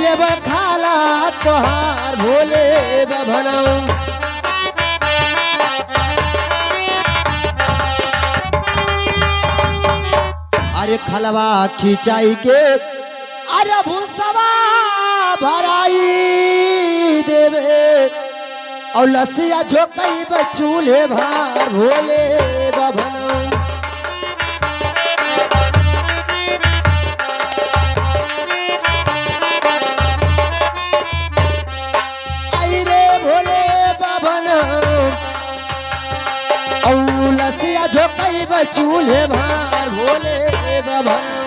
ले खाला तोहार भोले बभनऊ। अरे खलवा खिंचाई के अरे भूसवा भराई देवे और लसिया झोकई बचूल्हे भार भोले बभनऊ। आई रे भोले बभनऊ और लसिया झोकई बचूल्हे भार भोले बभनऊ।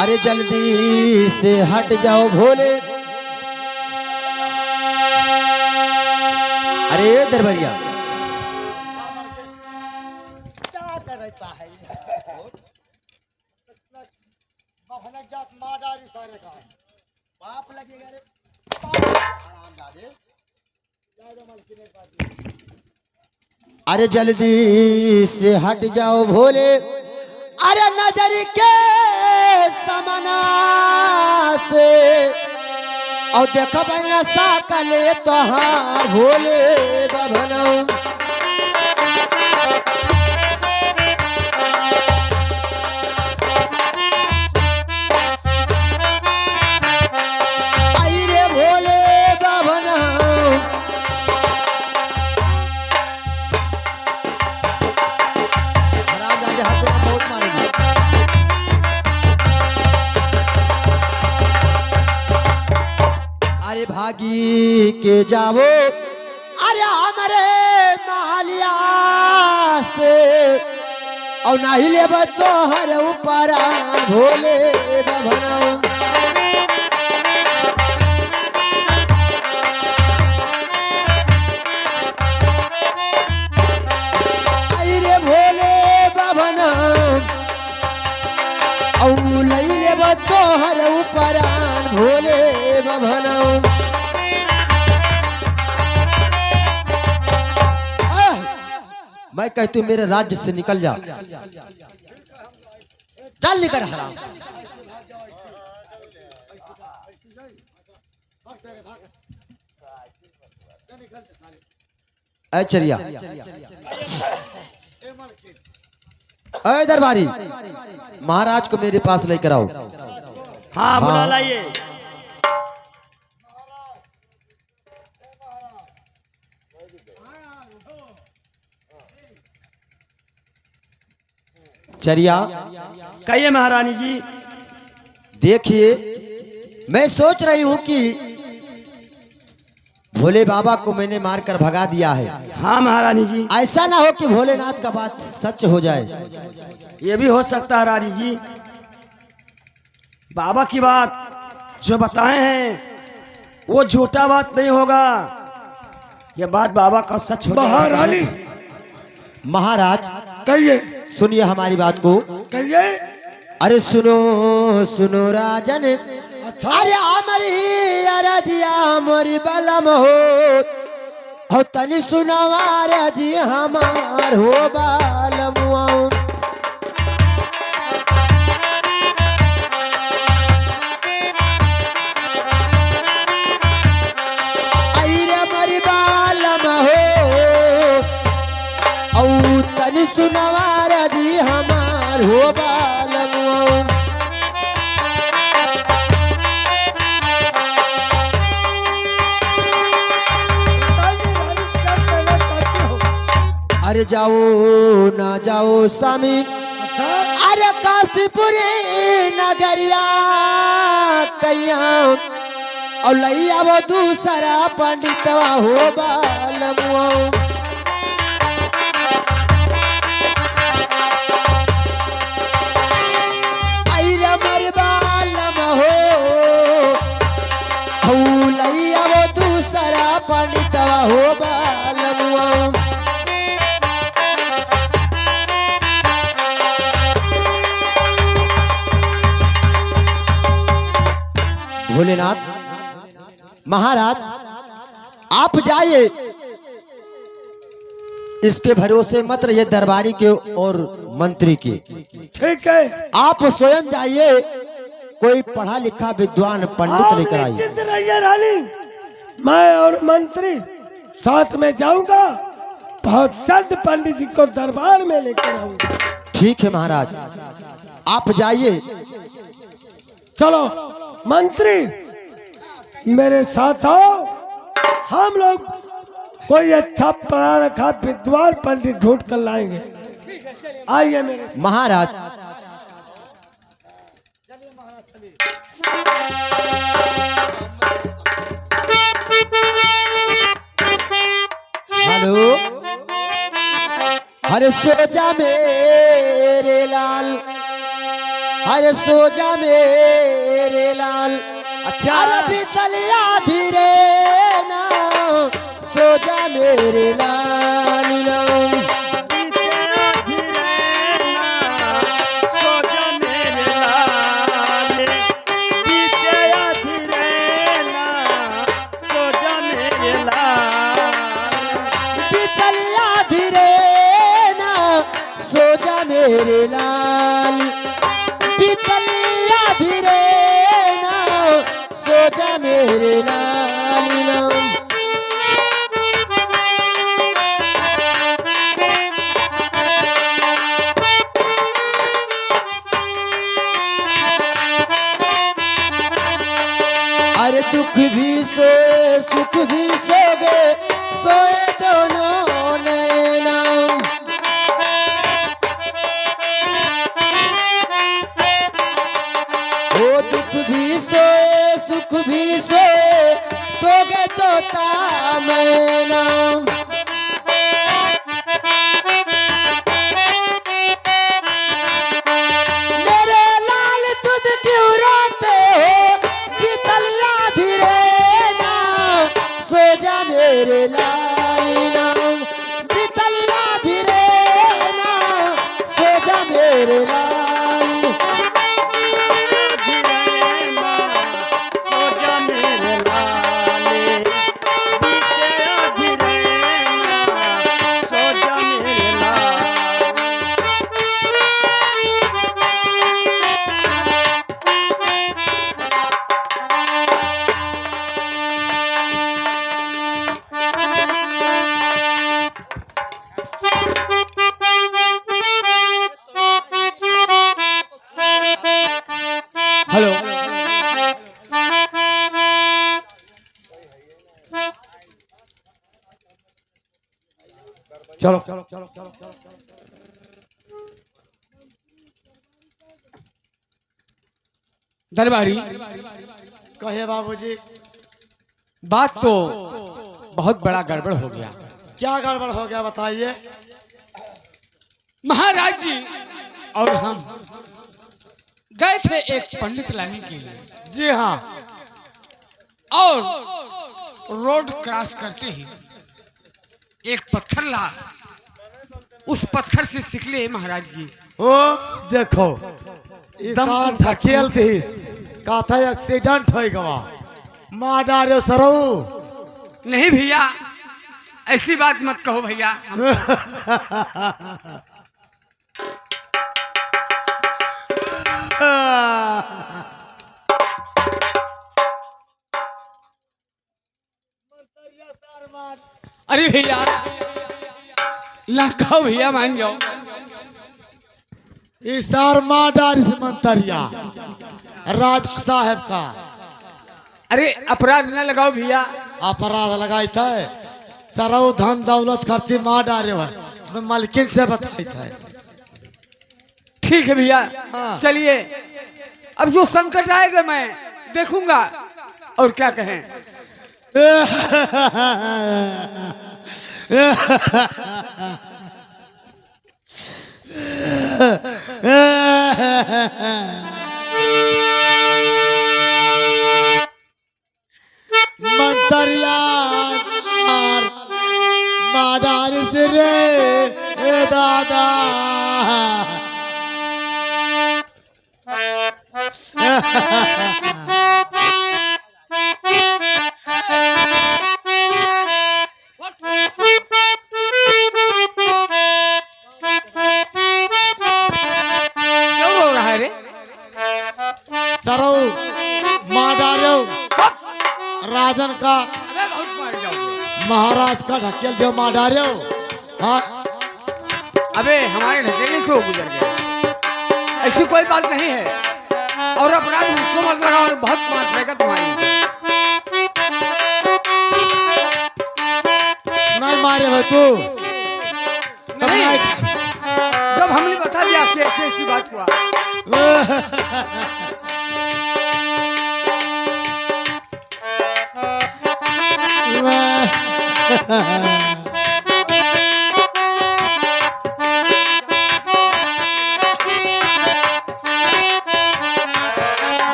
अरे जल्दी से हट जाओ भोले। अरे दरबारिया क्या कर रहता है जात माडारी सारे का बाप लगेगा रे आरामजादे। अरे जल्दी से हट जाओ भोले। अरे नजर के समना से और देखब नशा कले तोहार भोले बभनऊ। आई रे भोले बभनऊ हराम जादे हर जगह बहुत मारेंगे। अरे भागी के जाओ अरे हमारे मालिया से और नहीं ले तोहर ऊपर भोले बभनऊ। आई रे भोले बभनऊ और लई ले तोहर ऊपर भोले बभनऊ। मैं कहती हूँ मेरे राज्य से निकल जा, चल निकल हराम। ऐ चरिया ऐ दरबारी महाराज को मेरे पास लेकर आओ। हाँ बुला लाइए। चरिया कहिए महारानी जी। देखिए मैं सोच रही हूँ कि भोले बाबा को मैंने मारकर भगा दिया है। हाँ महारानी जी। ऐसा ना हो कि भोलेनाथ का बात सच हो जाए। ये भी हो सकता है रानी जी। बाबा की बात जो बताए हैं वो झूठा बात नहीं होगा। ये बात बाबा का सच होगा। महारानी महाराज कहिए सुनिए हमारी बात को। कहिए। अरे सुनो सुनो राजन। अच्छा। अरे हमारी अरजिया मोरी बलम हो तनी सुनवा रजी हमार हो बालमुआ। आई रे मोरी बालम हो तनी सुनवा रजी हमार हो बालमुआ। अरे जाओ ना जाओ स्वामी। अरे काशीपुरी नगरिया कैया और लैया वो दूसरा पंडितवा हो बालमुआ। आई रे मर बालम हो लैया वो दूसरा पंडितवा हो बालमुआ। भोलेनाथ महाराज आप जाइए, इसके भरोसे मत रहिए दरबारी के और मंत्री के। ठीक है, आप स्वयं जाइए, कोई पढ़ा लिखा विद्वान पंडित आप लेकर आइए। निश्चिंत रहिए रानी, मैं और मंत्री साथ में जाऊंगा। बहुत जल्द पंडित जी को दरबार में लेकर आऊंगा। ठीक है महाराज, आप जाइए। चलो मंत्री, मेरे साथ आओ। हम लोग कोई अच्छा पढ़ा रखा विद्वान पंडित ढूंढ कर लाएंगे। आइए मेरे साथ। महाराज हेलो, अरे सो जा मेरे लाल, अरे सो जा मेरे लाल। अच्छा। अरे बीतलिया धीरे ना, सो जा मेरे लाल नाम। बीतलिया धीरे ना, सो जा मेरे लाल। बीतलिया धीरे ना, सो जा मेरे लाल नाम। अरे दुख भी सोए सुख भी सोगे, सोए दोनों नैना। ओ दुख भी सोए सुख भी सोए, सोगे तोता मैना। मेरे लाल तुम क्यों रोते हो, बीतलिया धीरे ना, सो जा मेरे लाल नाम। बीतलिया धीरे ना, सो जा मेरे लाल। हेलो, चलो दरबारी, कहे बाबूजी, बात तो बहुत बड़ा गड़बड़ हो गया। क्या गड़बड़ हो गया बताइए। महाराज जी और हम गए थे एक पंडित लाने के लिए। जी हाँ। और रोड क्रॉस करते ही एक पत्थर ला, उस पत्थर से सिकले महाराज जी। ओ देखो, इंसान ढकेल थी, कहा था एक्सीडेंट हो गवा, मार डारे सरऊ। नहीं भैया, ऐसी बात मत कहो भैया। अरे भैया ना कहो भैया, मान जाओ। इसार मार डार इस मंतरिया राजा साहब का अरे अपराध न लगाओ भैया। अपराध लगाई था, सरऊ धन दौलत करती मार डारे हुए, मैं मालकिन से बताई था। ठीक है भैया, हाँ। चलिए अब जो संकट आएगा मैं देखूंगा, और क्या कहें। मंतरिया माडार से रे दादा। का अबे बहुत मार जाओगे। महाराज का ढकेल दो मार डारे हो। हाँ अबे हमारे ढकेलने से वो गुजर गए, ऐसी कोई बात नहीं है। और अपराध मुझको मत लगाओ, बहुत मार पड़ेगा तुम्हारी। नहीं मारे भाई तू तब नहीं, नहीं। जब हमने बता दिया कि ऐसी ऐसी बात हुआ।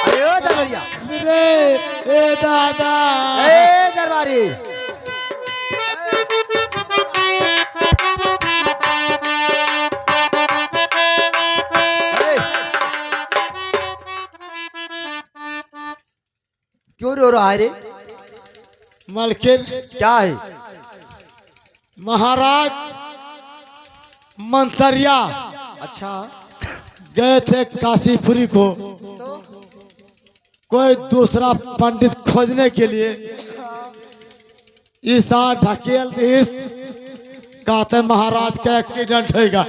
अरे ओ दरबारिया, ए दादा ए दरबारी, ए, क्यों रो रहा है रे? मलकिन क्या है? महाराज मंतरिया अच्छा, गए थे काशीपुरी को कोई दूसरा पंडित खोजने के लिए। ईसा ढकेल दिस कहते महाराज का एक्सीडेंट होगा।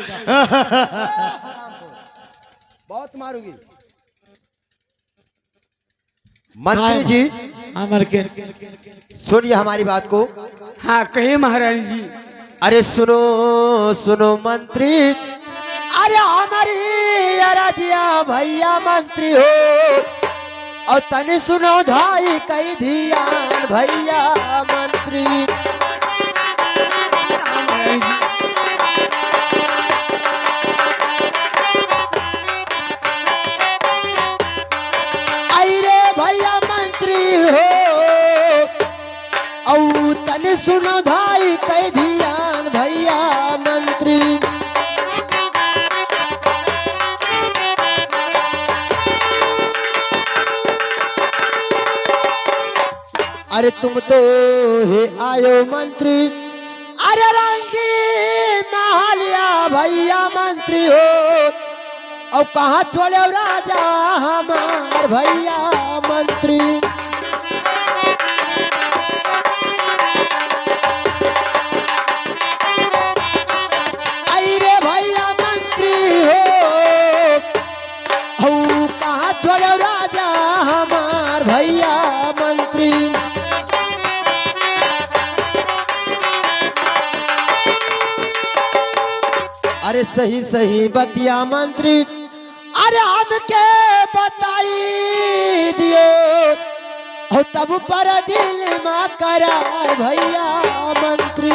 बहुत मारूंगी। मंत्री जी अमर के सुनिए हमारी बात को। हाँ कहिए महारानी जी। अरे सुनो सुनो मंत्री, अरे हमारी अरजिया भैया मंत्री हो, और तने सुनो धाई कई धियान भैया मंत्री। अरे भैया मंत्री हो, औ तने सुनो धाई कई धियान भैया मंत्री। अरे तुम तो हे आयो मंत्री, अरे रंगी महालिया भैया मंत्री हो, और कहाँ छोड़े राजा हमार भैया मंत्री। अरे भैया मंत्री हो, कहाँ छोड़े राजा हमार भैया मंत्री। अरे सही सही बतिया मंत्री, अरे हमके बताई दियो, हो तब पर दिल में करार भैया मंत्री।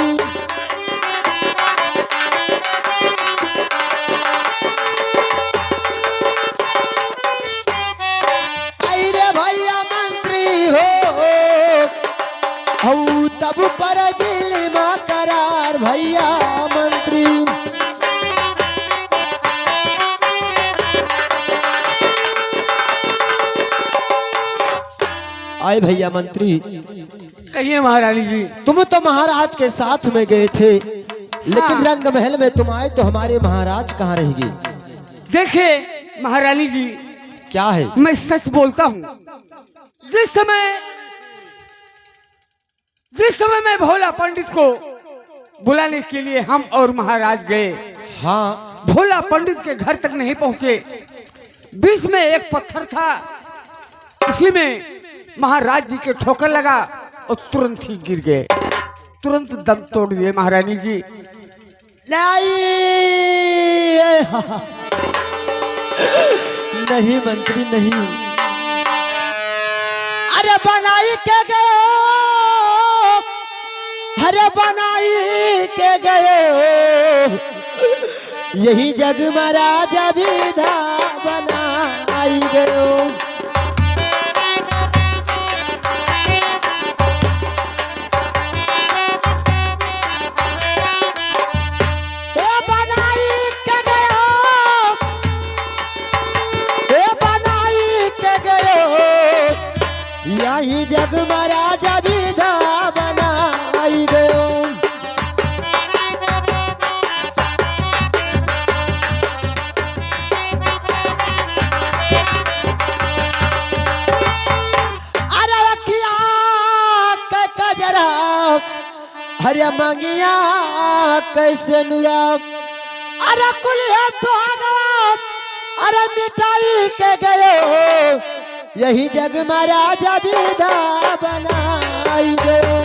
अरे भैया मंत्री हो, तब पर दिल में करार भैया मंत्री। आए भैया मंत्री, कहिए महारानी जी। तुम तो महाराज के साथ में गए थे, लेकिन रंग महल में तुम आए तो हमारे महाराज कहाँ रह गए? देखिए महारानी जी, क्या है? मैं सच बोलता हूँ। जिस समय मैं भोला पंडित को बुलाने के लिए हम और महाराज गए, हाँ, भोला पंडित के घर तक नहीं पहुंचे। बीच में एक पत्थर था, उसी में महाराज जी के ठोकर लगा और तुरंत ही गिर गए, तुरंत दम तोड़ दिए महारानी जी। नहीं मंत्री नहीं। अरे बनाई के गए, अरे बनाई के गए, यही जग महाराजा विधा बनाई गयो। यही जग महाराजा विधा बनाई गयो। हरे मंगिया कैसे नुरा अरे कुलिया तो आगवा अरे मिटाई के गयो यही जग महाराजा विधा बनाई गयो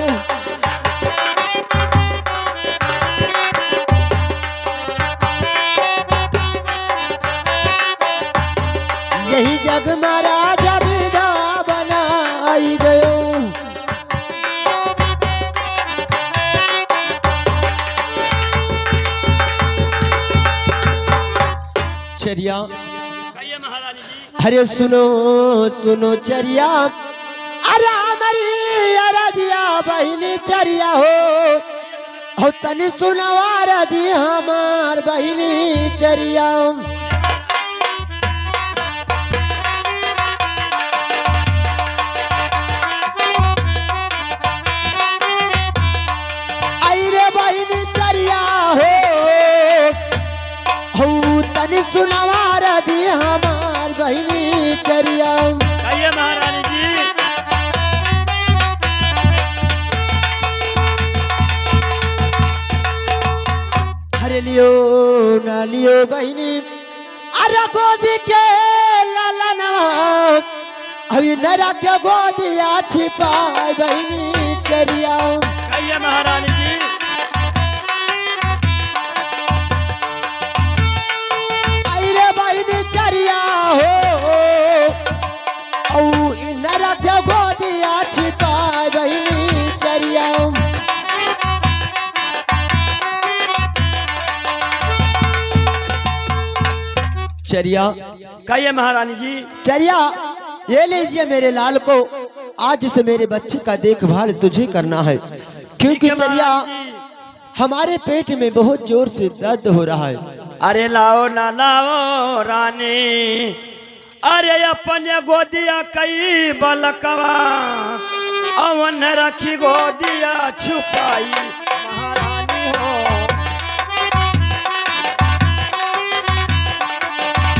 यही जग महाराजा विधा बनाई गयो चरिया कहिए महारानी जी। अरे सुनो सुनो चरिया अरे हमारी अरदिया बहिनी चरिया हो तनी सुनवा रदी हमार बहिनी चरिया अरे बहिनी चरिया हो तनी सुनवा रदी हमार बहिनी चरिया कहिए महारानी जी। अरे लियो ना लियो बहिनी अरे गोदी के लालनवा अभी नरा के गोदिया छिपाए बहिनी चरिया कहिए महारानी जी। अरे बहिनी चरिया हो नरा के गोदिया छिपाए बहिनी चरिया चरिया कहिए महारानी जी। चरिया ये लीजिए मेरे लाल को आज से मेरे बच्चे का देखभाल तुझे करना है क्योंकि ठीक है चरिया महारानी जी। हमारे पेट में बहुत जोर से दर्द हो रहा है अरे लाओ ना लाओ रानी अरे अपन गोदिया कई बलकवा अवन रखी गोदिया छुपाई महारानी हो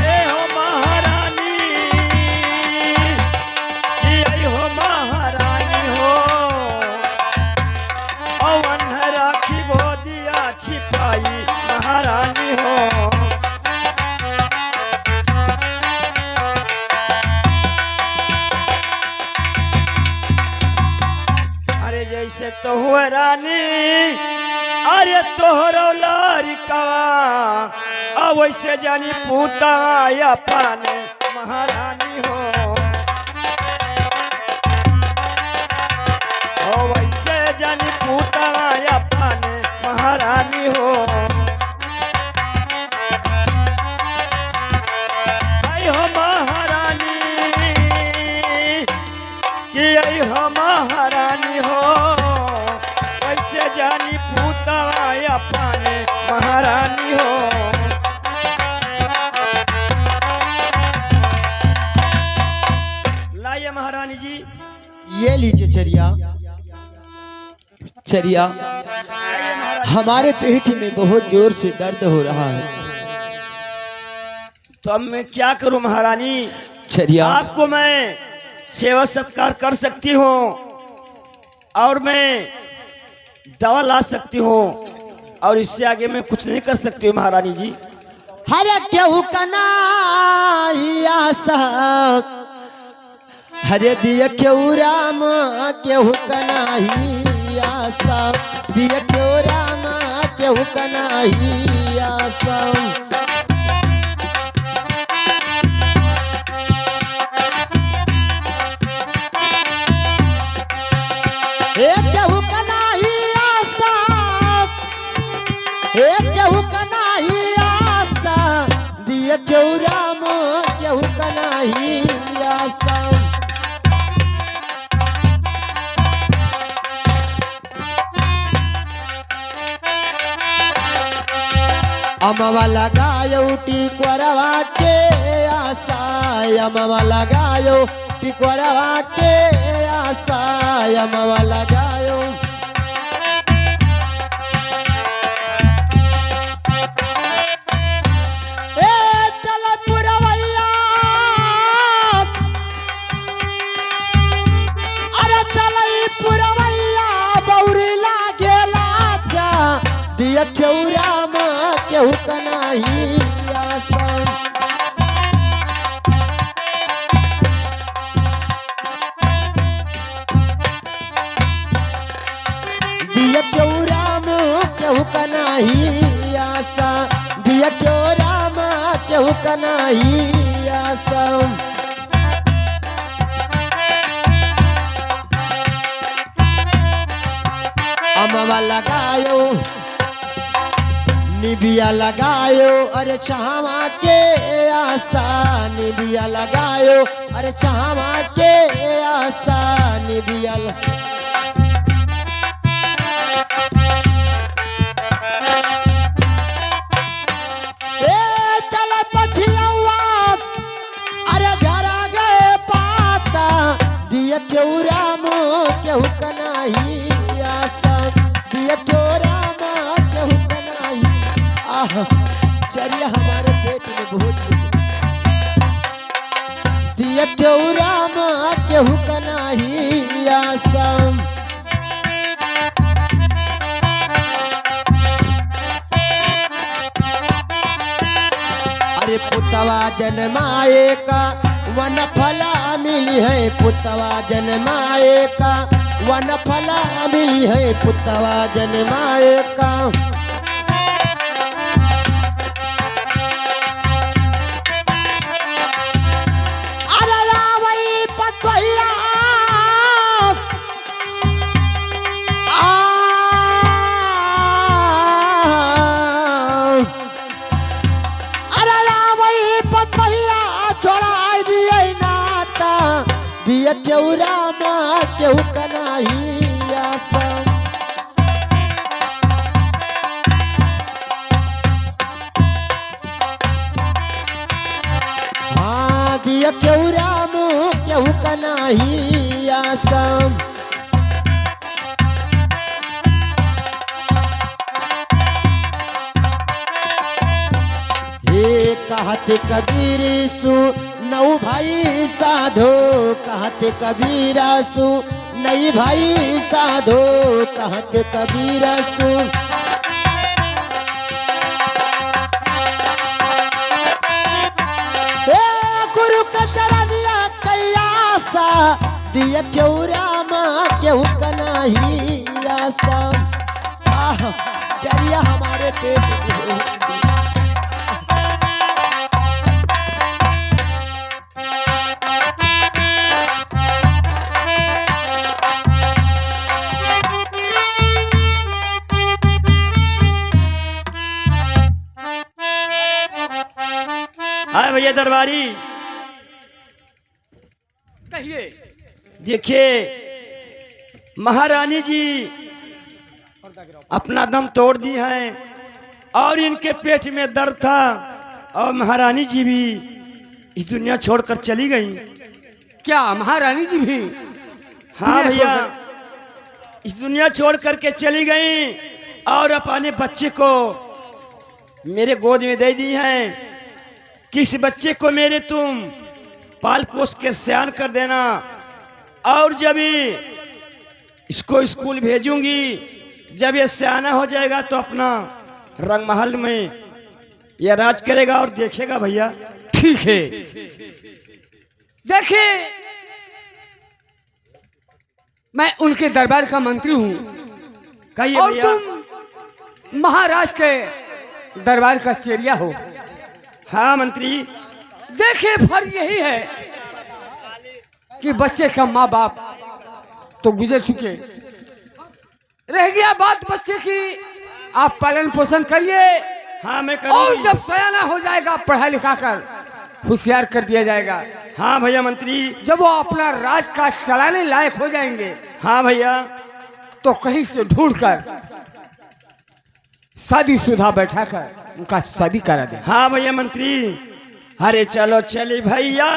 ए हो महारानी ये हो महारानी हो अवन रखी गोदिया छिपाई महारानी हो अरे जैसे तो हुए रानी अरे तोहरो लारिकवा अब वैसे जानी पूता या पाने महारानी हो ओ वैसे जानी पूता या पाने महारानी हो आई हो महारानी कि आई हो महारानी हो वैसे जानी पूता या पाने महारानी हो लाइए महारानी जी। ये लीजिए चरिया चरिया लाइए महारानी। हमारे पेट में बहुत जोर से दर्द हो रहा है तो अब मैं क्या करूं महारानी। चरिया आपको मैं सेवा सत्कार कर सकती हूँ और मैं दवा ला सकती हूँ और इससे आगे मैं कुछ नहीं कर सकती हूँ महारानी जी। हरे केहू कन्हैया साहब हरे दिया केहू राम केहू कन्हैया साहब दिया केहू राम केहू कन्हैया साहब केहू कन्हैया साहब केहू कन्हैया साहब दिया केहू राम केहू कन्हैया साहब अमवा लगायो टिकोरवा के आशा अमवा लगायो टिकोरवा के आशा अमवा लगायो ए चल पुरवैया अरे चल पुरवैया बौरी लागेला लगायो निबिया लगायो अरे छावा के आशा निबिया लगायो अरे छावा के आशा निबिया ए चल पछियौआ अरे झरा गए पाता दिया चौरा मो केहू कनाही आशा दिया चौरा मो केहू कनाही आह चरिया हमारे पेट में बहुत दिया चौरा मो केहू कनाही आशा अरे पुतवा जन्माए का वन फला मिली है पुतवा जन्माए का वन फला मिली है पुतवा जन्माए का अरे आवई पतोहिया अरे आवई पतोहिया छोड़ा दिए नाता दिया चौरा माँ केहू कनाही आशा हाँ दिया चौरा मुँह केहू कनाही आशा हे कहते कबीर सु नौ भाई साधो कहते कबीरा सु नई भाई साधो कहते कबीरा सु हे गुरु का चरनिया कैयासा दिया चौरा माँ केहू कनाही आशा आह चरिया हमारे पेट में हाय भैया दरबारी कहिए। देखिए महारानी जी अपना दम तोड़ दी हैं और इनके पेट में दर्द था और महारानी जी भी इस दुनिया छोड़कर चली गई। क्या महारानी जी भी? हाँ दुनिया भैया छोड़कर? इस दुनिया छोड़ करके चली गई और अपने बच्चे को मेरे गोद में दे दी हैं। किस बच्चे को मेरे तुम पाल पोस के सयान कर देना और जब इसको स्कूल भेजूंगी जब ये सयाना हो जाएगा तो अपना रंग महल में ये राज करेगा और देखेगा भैया। ठीक है। देखिए मैं उनके दरबार का मंत्री हूँ कहिए और भैया। तुम महाराज के दरबार का चेरिया हो। हाँ मंत्री। देखिए फर्ज यही है कि बच्चे का माँ बाप तो गुजर चुके, रह गया बात बच्चे की, आप पालन पोषण करिए हाँ मैं और करूंगी। जब सयाना हो जाएगा पढ़ा लिखा कर होशियार कर दिया जाएगा। हाँ भैया मंत्री। जब वो अपना राज काज चलाने लायक हो जाएंगे हाँ भैया। तो कहीं से ढूंढ कर शादी शुदा बैठा कर उनका शादी करा दे। हाँ भैया मंत्री। अरे चलो चली भैया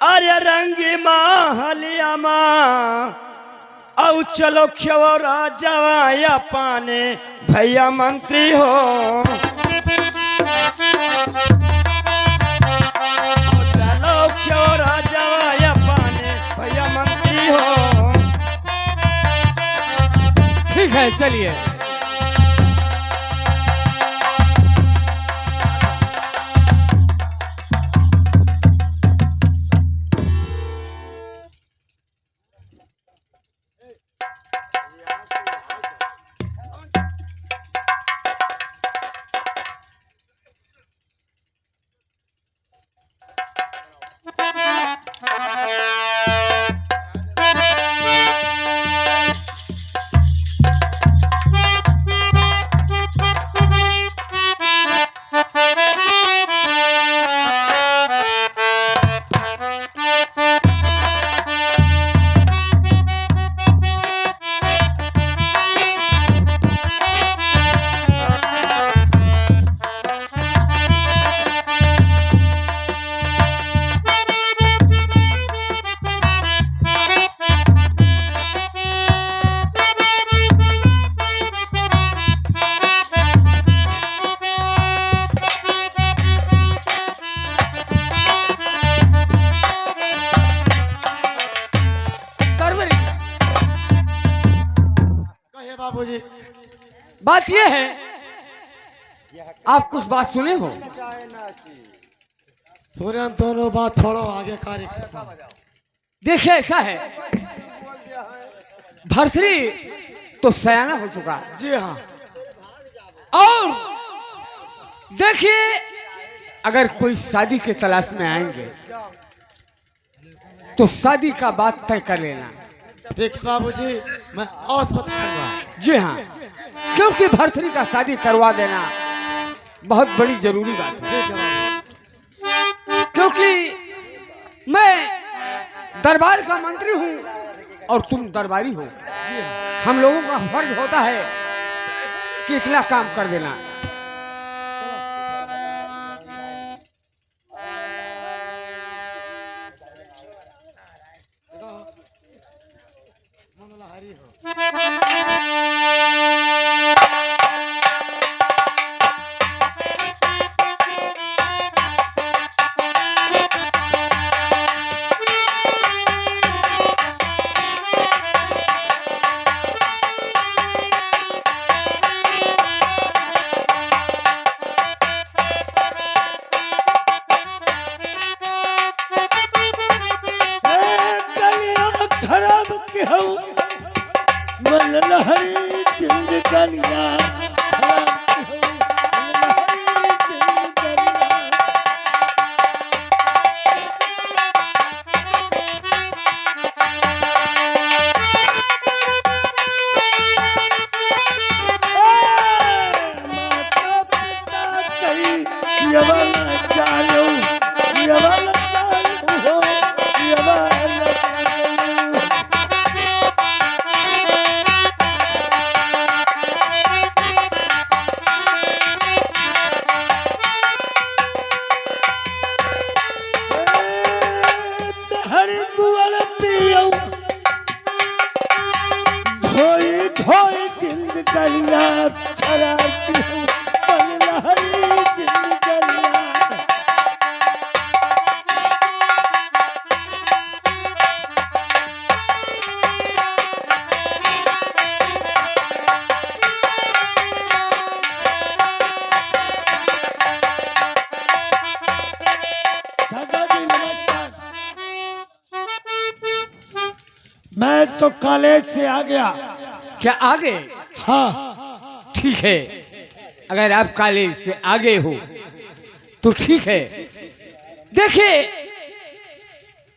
अरे रंगी महलिया माँ औ चलो क्यों राजा पाने भैया मंत्री हो। औ चलो क्यों राजा पाने भैया मंत्री हो। ठीक है चलिए। बाबूजी। बात यह है, आप कुछ बात सुने हो? सूर्य दोनों बात छोड़ो, आगे कार्यक्रम। देखिए ऐसा है, भर्तरी तो सयाना हो चुका है। जी हाँ। और देखिए, अगर कोई शादी के तलाश में आएंगे तो शादी का बात तय कर लेना। ठीक है बाबूजी, मैं और बताऊंगा। जी हाँ, क्योंकि भर्तरी का शादी करवा देना बहुत बड़ी जरूरी बात है। ठीक है बाबू। क्योंकि मैं दरबार का मंत्री हूँ और तुम दरबारी हो। जी हाँ। हम लोगों का फर्ज होता है कि इतना काम कर देना। मैं तो कॉलेज से आ गया। क्या आगे? हाँ। ठीक है, अगर आप कॉलेज से आगे हो तो ठीक है। देखिए,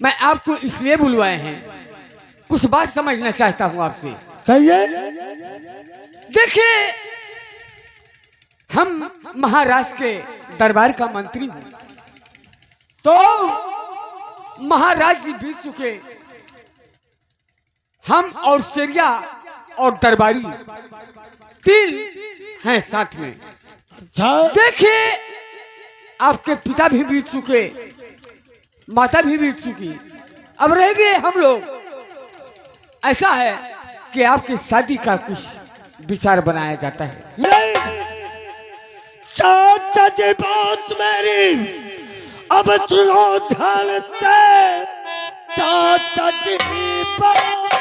मैं आपको इसलिए बुलवाए हैं, कुछ बात समझना चाहता हूं आपसे। कहिए। देखिए, हम महाराष्ट्र के दरबार का मंत्री हूं, तो महाराज जी बीत चुके, हम और सेरिया और दरबारी तीन हैं साथ में। अच्छा। देखिए, आपके पिता भी बीत चुके, माता भी बीत चुकी, अब रह गए हम लोग। ऐसा है कि आपकी शादी का कुछ विचार बनाया जाता है। नहीं, चाचा जी बात मेरी अब सुनो ध्यान से। चाचा जी बात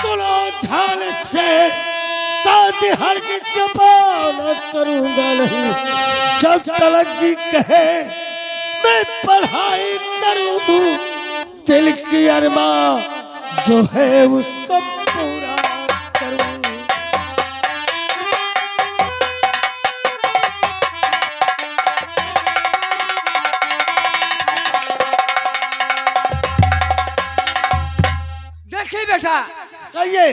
सुनो ध्यान से। शादी हर की जबान करूंगा नहीं जब तलक जी कहे मैं पढ़ाई करूं। दिल की अरमा जो है उसको पूरा करूं। देखिए बेटा, कहिए।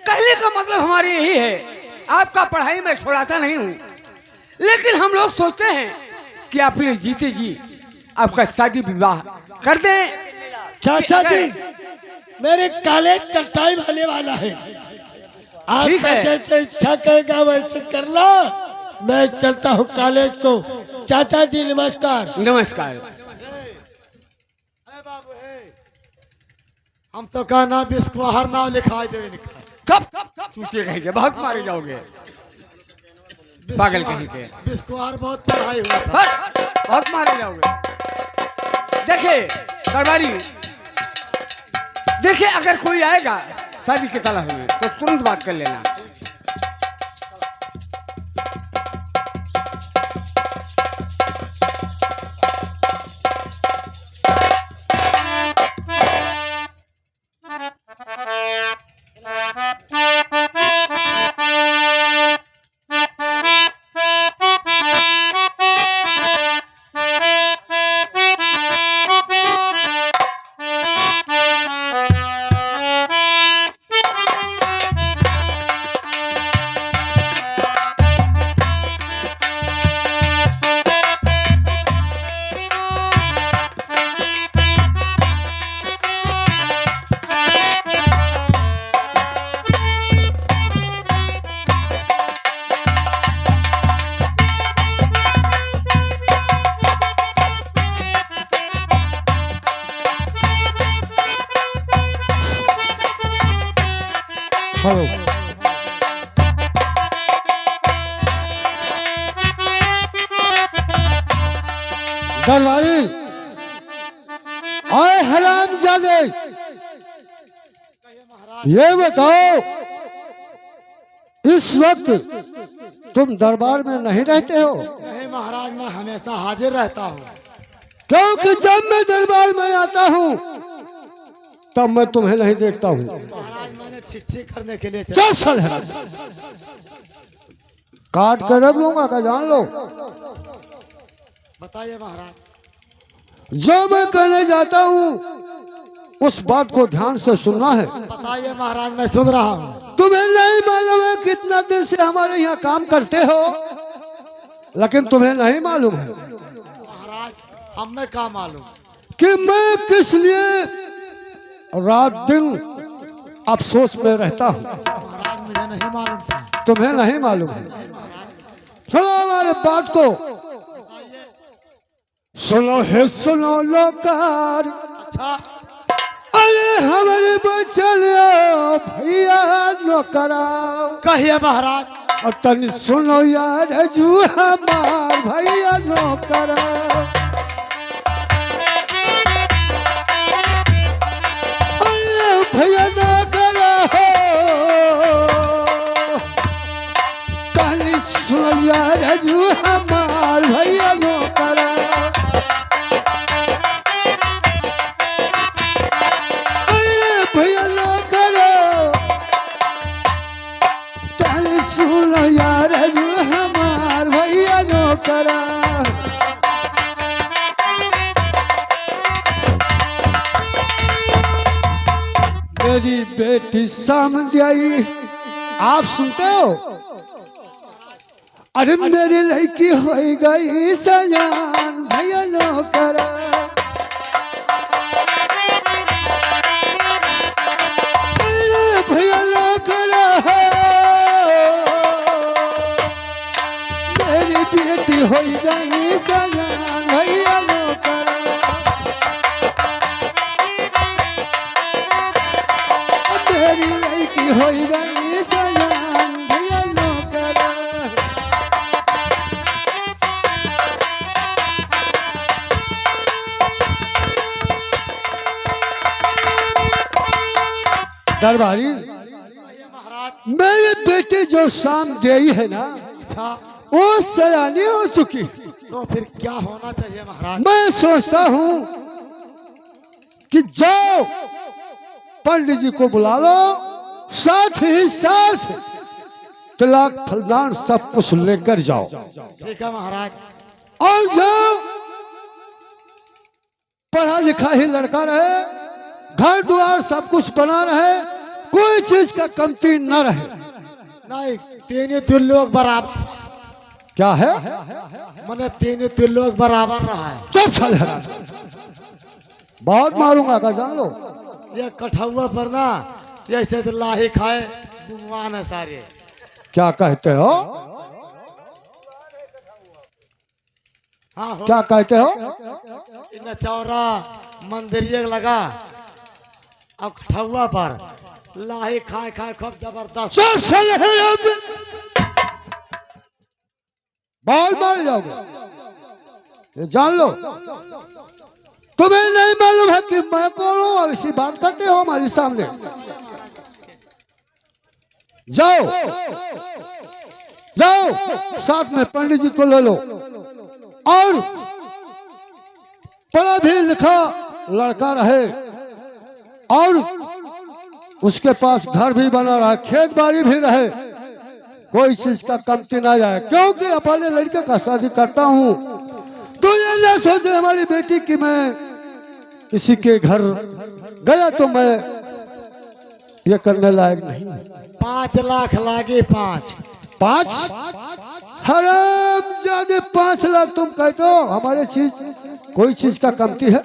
कहने का मतलब हमारी यही है, आपका पढ़ाई में छोड़ाता नहीं हूँ, लेकिन हम लोग सोचते हैं कि अपने जीते जी आपका शादी विवाह कर दें। चाचा जी, मेरे कॉलेज का टाइम आने वाला है। आपका जैसे इच्छा कहेगा वैसे करना। मैं चलता हूँ कॉलेज को। चाचा जी नमस्कार। नमस्कार। हम तो का नाम बिस्कुहर नाम लिखाई देवे। कब तुझे कहेंगे, बहुत मारे जाओगे पागल कहीं के। बिस्कुहर बहुत पढ़ाई हुआ था। बहुत मारे जाओगे। देखे दरबारी, देखिए अगर कोई आएगा शादी के तलब में तो तुरंत बात कर लेना। हेलो दरबारी, आए हराम जादे, ये बताओ इस वक्त तुम दरबार में नहीं रहते हो? नहीं महाराज, मैं हमेशा हाजिर रहता हूँ। क्योंकि जब मैं दरबार में आता हूँ तब मैं तुम्हें नहीं देखता हूँ। महाराज मैंने छिछी करने के लिए चल साल हराम, काट कर रख लूंगा का जान लो। बताइए महाराज। जो मैं कहने जाता हूँ उस बात को ध्यान से सुनना है। बताइए महाराज, मैं सुन रहा हूँ। तुम्हें नहीं मालूम है कितना दिन से हमारे यहाँ काम करते हो, लेकिन तुम्हें नहीं मालूम है महाराज हमें क्या मालूम कि मैं किस लिए रात दिन अफसोस में रहता हूँ। महाराज मुझे नहीं मालूम था। तुम्हें नहीं मालूम है। सुनो हमारे बात को, सुनो है सुनो लोकार। अच्छा अरे हमारे बचल भैया नौकरा, कहिए महाराज। और तनी सुनो यार जू हमार भैया नौकरा। अरे भैया नौकरा हो, तनी सुनो यार जू हमार भैया नौकरा। सुनो यार जो हमार भैया नौकरा। मेरी बेटी सामने आई, आप सुनते हो? अरे मेरी लड़की हो गई सयान भैया नौकरा। भैया नौकरा बेटी हो गई सयान भैया नौकरा। मेरी लड़की हो गई सयान भैया नौकरा। दरबारी, महाराज मेरे बेटे जो शाम देई है ना, अच्छा वो सयानी हो चुकी। तो फिर क्या होना चाहिए महाराज? मैं सोचता हूँ कि जाओ पंडित जी को बुला लो, साथ ही साथ तलाक फलदान सब कुछ लेकर जाओ। ठीक है महाराज। और जाओ, पढ़ा लिखा ही लड़का रहे, घर द्वार सब कुछ बना रहे, कोई चीज का कमती न रहे। नहीं, तीनों तुम लोग बराबर। क्या है? मैंने तीनों तुम लोग बराबर रहा है। चुप साले हराम, बहुत मारूंगा का जान लो। ये कठौआ पर ना जैसे तो लाही खाए भगवान है सारे। क्या कहते हो? हाँ हो। क्या कहते हो? इन चौरा मंदिर लगा और कठौआ पर लाही खाए खाए खूब जबरदस्त। चुप साले हराम, बहुत मार जाओगे, ये जान लो। तुम्हें नहीं मालूम है कि मैं कौन हूं और इसी बात करते हो हमारे सामने? जाओ जाओ साथ में पंडित जी को ले लो और पढ़ा भी लिखा लड़का रहे और उसके पास घर भी बना रहा, खेत बाड़ी भी रहे, कोई चीज का कमती ना जाए, क्योंकि अपने लड़के का शादी करता हूं तो ये ना सोचे हमारी बेटी कि मैं किसी के घर गया तो मैं ये करने लायक नहीं। 5 लाख लागे 5। 5 हराम ज्यादा 5 लाख तुम कहते हो? हमारे चीज कोई चीज का कमती है?